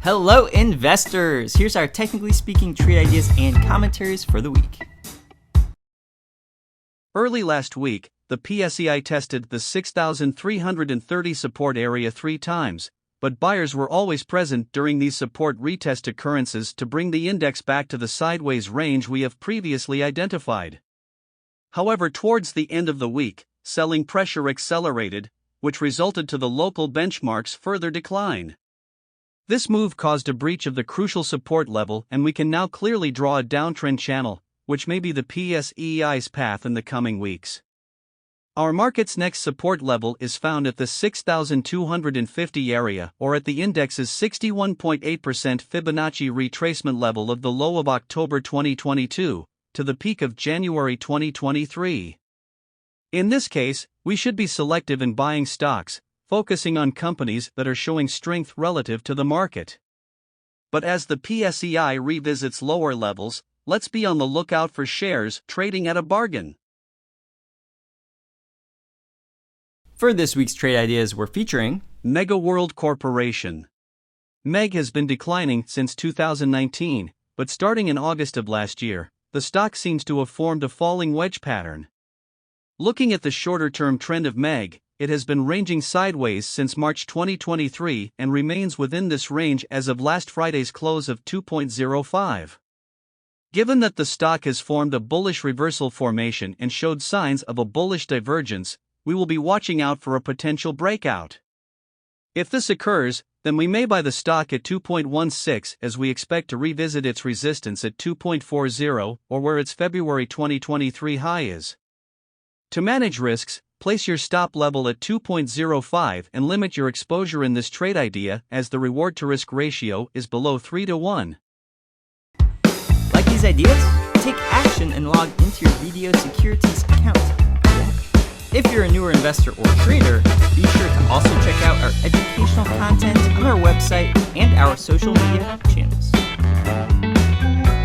Hello investors! Here's our technically speaking trade ideas and commentaries for the week. Early last week, the PSEi tested the 6,330 support area 3 times, but buyers were always present during these support retest occurrences to bring the index back to the sideways range we have previously identified. However, towards the end of the week, selling pressure accelerated, which resulted to the local benchmarks further decline. This move caused a breach of the crucial support level, and we can now clearly draw a downtrend channel, which may be the PSEi's path in the coming weeks. Our market's next support level is found at the 6,250 area or at the index's 61.8% Fibonacci retracement level of the low of October 2022 to the peak of January 2023. In this case, we should be selective in buying stocks, focusing on companies that are showing strength relative to the market. But as the PSEi revisits lower levels, let's be on the lookout for shares trading at a bargain. For this week's trade ideas, we're featuring MEG World Corporation. MEG has been declining since 2019, but starting in August of last year, the stock seems to have formed a falling wedge pattern. Looking at the shorter-term trend of MEG, it has been ranging sideways since March 2023 and remains within this range as of last Friday's close of 2.05. Given that the stock has formed a bullish reversal formation and showed signs of a bullish divergence, we will be watching out for a potential breakout. If this occurs, then we may buy the stock at 2.16 as we expect to revisit its resistance at 2.40 or where its February 2023 high is. To manage risks, place your stop level at 2.05 and limit your exposure in this trade idea as the reward-to-risk ratio is below 3-to-1. Like these ideas? Take action and log into your BDO Securities account. If you're a newer investor or trader, be sure to also check out our educational content on our website and our social media channels.